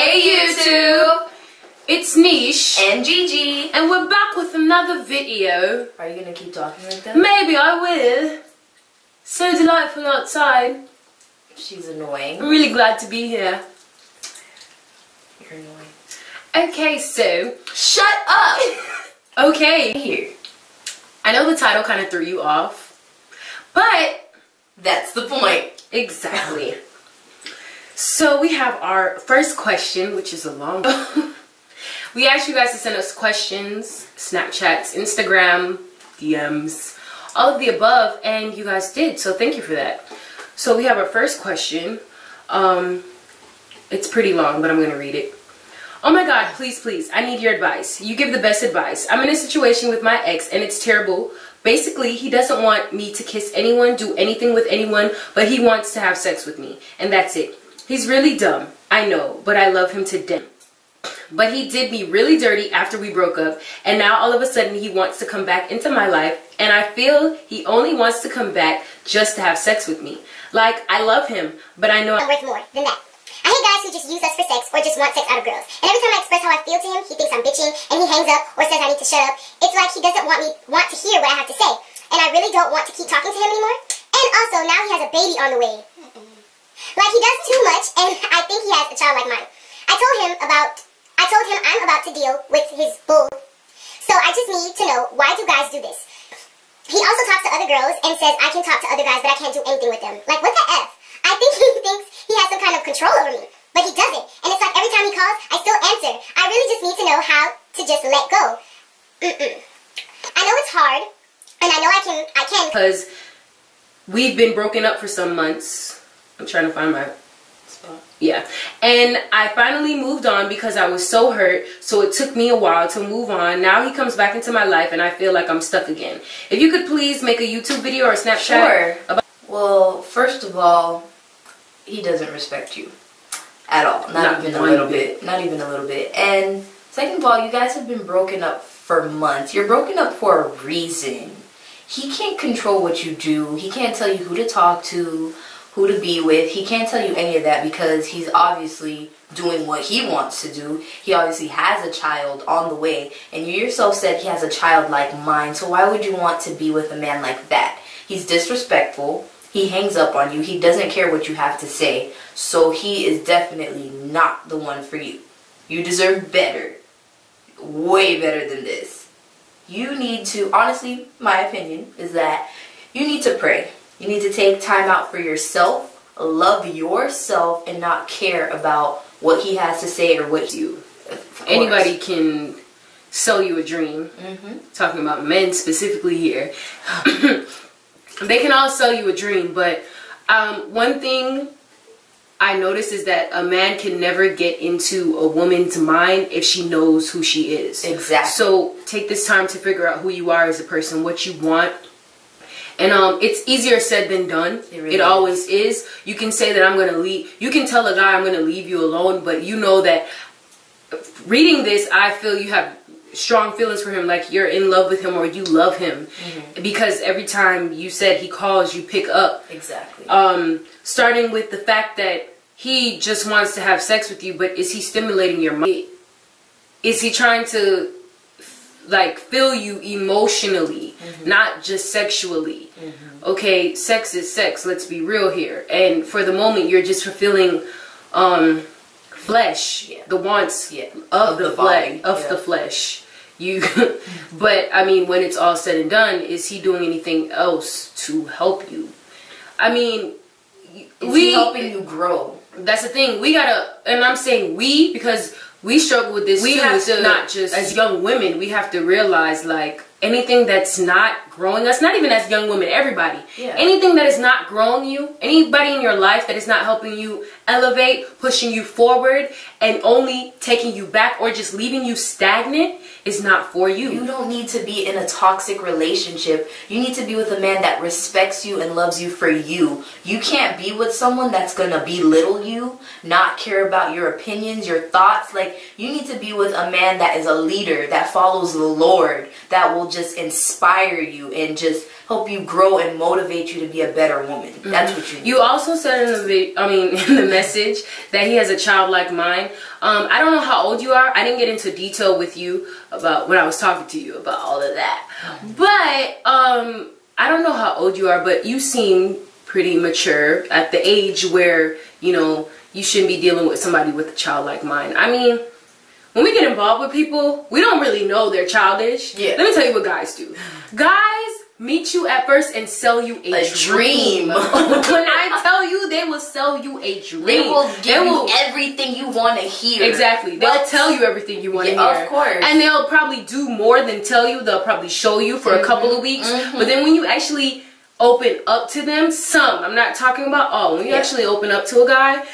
Hey YouTube! It's Niche and Gigi, and we're back with another video. Are you gonna keep talking like that? Maybe I will. So delightful outside. She's annoying. I'm really glad to be here. You're annoying. Okay, so shut up! Okay. Here. I know the title kind of threw you off, but that's the point. Exactly. So we have our first question, which is a long one. We asked you guys to send us questions, Snapchats, Instagram, DMs, all of the above, and you guys did, so thank you for that. So we have our first question. It's pretty long, but I'm going to read it. Oh my God, please, please, I need your advice. You give the best advice. I'm in a situation with my ex, and it's terrible. Basically, he doesn't want me to kiss anyone, do anything with anyone, but he wants to have sex with me, and that's it. He's really dumb, I know, but I love him to death. But he did me really dirty after we broke up, and now all of a sudden he wants to come back into my life, and I feel he only wants to come back just to have sex with me. Like, I love him, but I know I'm worth more than that. I hate guys who just use us for sex or just want sex out of girls. And every time I express how I feel to him, he thinks I'm bitching, and he hangs up or says I need to shut up. It's like he doesn't want to hear what I have to say, and I really don't want to keep talking to him anymore. And also, now he has a baby on the way. Like, he does too much, and I think he has a child like mine. I told him I'm about to deal with his bull. So I just need to know, why do guys do this? He also talks to other girls and says I can talk to other guys, but I can't do anything with them. Like, what the F? I think he thinks he has some kind of control over me, but he doesn't. And it's like every time he calls, I still answer. I really just need to know how to just let go. I know it's hard, and I know I can. Because we've been broken up for some months. I'm trying to find my spot. Yeah. And I finally moved on because I was so hurt. So it took me a while to move on. Now he comes back into my life and I feel like I'm stuck again. If you could please make a YouTube video or a Snapchat. Sure. Well, first of all, he doesn't respect you at all. Not even a little bit. Not even a little bit. And second of all, you guys have been broken up for months. You're broken up for a reason. He can't control what you do. He can't tell you who to talk to, who to be with. He can't tell you any of that because he's obviously doing what he wants to do. He obviously has a child on the way, and you yourself said he has a child like mine, so why would you want to be with a man like that? He's disrespectful. He hangs up on you. He doesn't care what you have to say, so he is definitely not the one for you. You deserve better. Way better than this. You need to, honestly, my opinion is that you need to pray. You need to take time out for yourself, love yourself, and not care about what he has to say or what you. Anybody can sell you a dream. Talking about men specifically here. They can all sell you a dream, but one thing I notice is that a man can never get into a woman's mind if she knows who she is. Exactly. So take this time to figure out who you are as a person, what you want. And it's easier said than done. It always is. You can say that I'm going to leave. You can tell a guy I'm going to leave you alone, but you know that reading this, I feel you have strong feelings for him, like you're in love with him or you love him. Because every time you said he calls, you pick up. Exactly. Starting with the fact that he just wants to have sex with you, but is he stimulating your mind? Is he trying to like fill you emotionally, not just sexually? Okay, sex is sex, let's be real here. And for the moment you're just fulfilling flesh, the wants of the flesh, the flesh. You but I mean, when it's all said and done, is he doing anything else to help you? I mean, is he helping you grow? That's the thing. We gotta, and I'm saying we because we struggle with this too. Have to, not just as young women, we have to realize, like, anything that's not growing us, not even as young women, everybody, anything that is not growing you, anybody in your life that is not helping you elevate, pushing you forward, and only taking you back or just leaving you stagnant is not for you. You don't need to be in a toxic relationship. You need to be with a man that respects you and loves you for you. You can't be with someone that's gonna belittle you, not care about your opinions, your thoughts. Like, you need to be with a man that is a leader, that follows the Lord, that will just inspire you and just help you grow and motivate you to be a better woman. That's what you need. You also said in the in the message that he has a child like mine. I don't know how old you are. I didn't get into detail with you about when I was talking to you about all of that. But I don't know how old you are, but you seem pretty mature at the age where, you know, you shouldn't be dealing with somebody with a child like mine. I mean, when we get involved with people, we don't really know they're childish. Yeah. Let me tell you what guys do. Guys meet you at first and sell you a dream. When I tell you, they will sell you a dream. They will give you everything you want to hear. Exactly. They'll tell you everything you want to hear. Of course. And they'll probably do more than tell you. They'll probably show you for a couple of weeks. But then when you actually open up to them, I'm not talking about all. When you actually open up to a guy,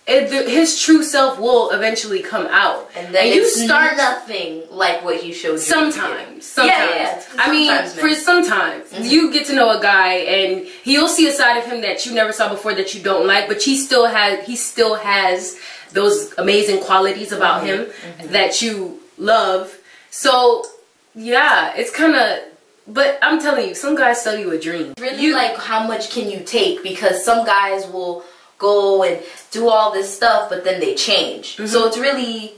his true self will eventually come out, and then you start nothing like what he showed you. Sometimes. I mean, for sometimes you get to know a guy, and he'll see a side of him that you never saw before that you don't like, but he still has those amazing qualities about him that you love. So yeah, it's kind of. But I'm telling you, some guys sell you a dream. Really, like, how much can you take? Because some guys will go and do all this stuff, but then they change. So it's really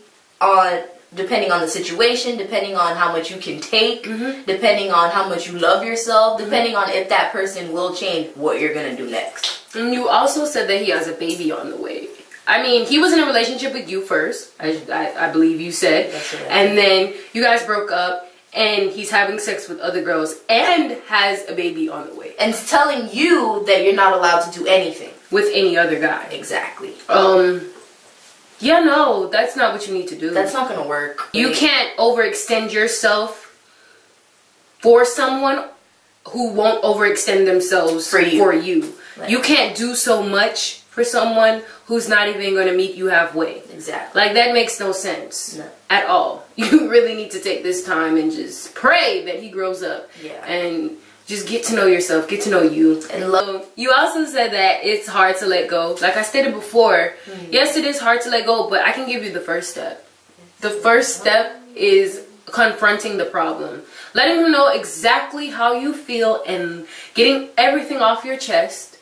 depending on the situation, depending on how much you can take, depending on how much you love yourself, depending on if that person will change what you're gonna do next. And you also said that he has a baby on the way. I mean, he was in a relationship with you first, I believe you said, and then you guys broke up. And he's having sex with other girls and has a baby on the way. And telling you that you're not allowed to do anything with any other guy. Exactly. Yeah, no, that's not what you need to do. That's not gonna work. You can't overextend yourself for someone who won't overextend themselves for you. Right. You can't do so much for someone who's not even going to meet you halfway. Exactly. Like, that makes no sense at all. You really need to take this time and just pray that he grows up. Yeah. And just get to know yourself, get to know you. And love. You also said that it's hard to let go. Like I stated before, yes, it is hard to let go, but I can give you the first step. The first step is confronting the problem. Letting him know exactly how you feel and getting everything off your chest.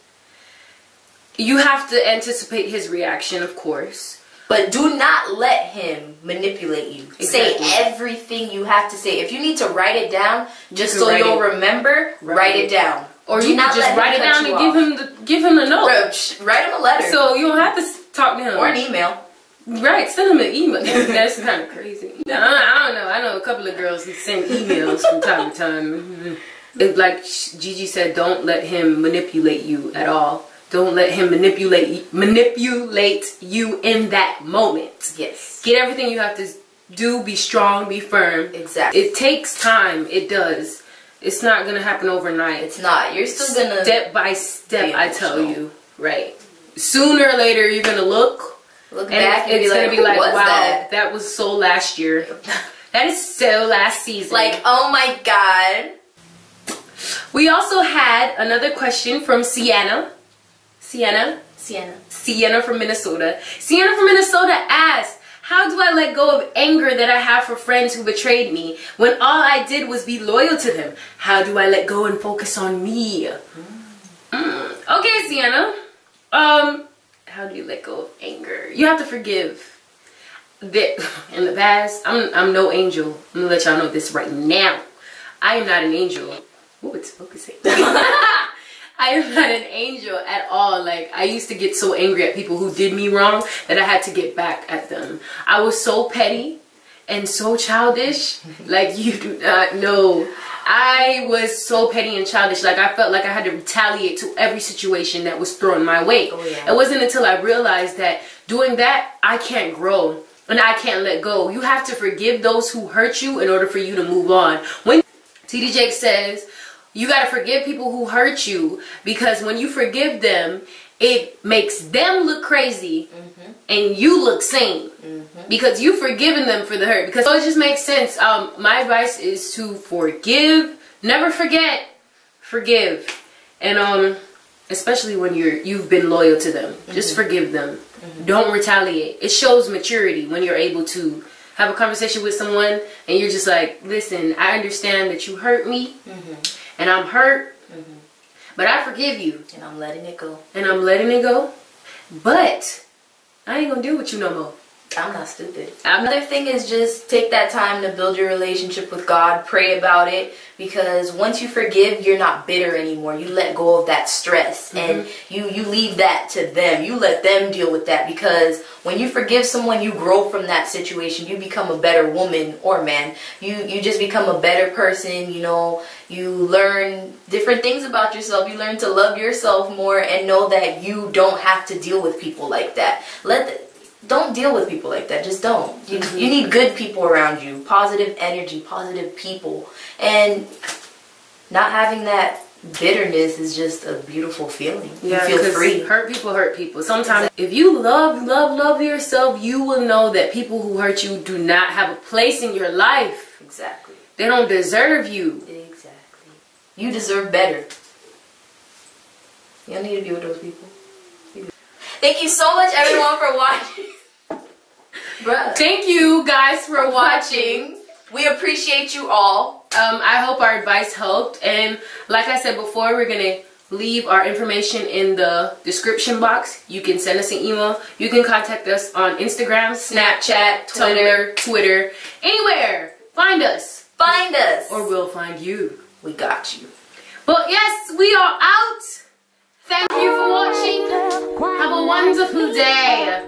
You have to anticipate his reaction, of course. But do not let him manipulate you. Exactly. Say everything you have to say. If you need to write it down, just so you'll remember, write it down. Or you can just write it down and give him a note. Write him a letter. So you don't have to talk to him. Or an email. Right, send him an email. That's kind of crazy. I don't know. I know a couple of girls who send emails from time to time. Like Gigi said, don't let him manipulate you at all. Don't let him manipulate you in that moment. Yes. Get everything you have to do. Be strong. Be firm. Exactly. It takes time. It does. It's not going to happen overnight. It's not. You're still going to... Step by step, I tell you. Right. Sooner or later, you're going to look back and it's going to be like, wow, that was so last year. That is so last season. Like, oh my God. We also had another question from Sienna from Minnesota. Sienna from Minnesota asked, how do I let go of anger that I have for friends who betrayed me when all I did was be loyal to them? How do I let go and focus on me? Okay, Sienna. How do you let go of anger? You have to forgive. That in the past, I'm no angel. I'm gonna let y'all know this right now. I am not an angel. Ooh, it's focusing. I am not an angel at all. Like, I used to get so angry at people who did me wrong that I had to get back at them. I was so petty and so childish. Like, you do not know. I was so petty and childish. Like, I felt like I had to retaliate to every situation that was thrown my way. Oh, yeah. It wasn't until I realized that doing that, I can't grow and I can't let go. You have to forgive those who hurt you in order for you to move on. When TD Jake says, you got to forgive people who hurt you, because when you forgive them, it makes them look crazy and you look sane because you've forgiven them for the hurt. Because so it just makes sense. My advice is to forgive, never forget, forgive. And especially when you've been loyal to them, just forgive them. Don't retaliate. It shows maturity when you're able to have a conversation with someone and you're just like, listen, I understand that you hurt me. And I'm hurt, but I forgive you. And I'm letting it go. And I'm letting it go. But I ain't gonna deal with you no more. I'm not stupid. Another thing is just take that time to build your relationship with God. Pray about it, because once you forgive, you're not bitter anymore. You let go of that stress, and you leave that to them. You let them deal with that, because when you forgive someone, you grow from that situation. You become a better woman or man. You just become a better person. You know, you learn different things about yourself. You learn to love yourself more and know that you don't have to deal with people like that. Don't deal with people like that. Just don't. You need good people around you. Positive energy, positive people. And not having that bitterness is just a beautiful feeling. Yeah, you feel free. Hurt people. Sometimes if you love yourself, you will know that people who hurt you do not have a place in your life. Exactly. They don't deserve you. Exactly. You deserve better. You don't need to be with those people. Thank you so much, everyone, for watching. Bruh. Thank you guys for watching. We appreciate you all. I hope our advice helped, and like I said before, we're gonna leave our information in the description box. You can send us an email. You can contact us on Instagram, Snapchat, Tumblr, Twitter, anywhere. Find us. Find us. Or we'll find you. We got you. But yes, we are out. Thank you for watching. Have a wonderful day.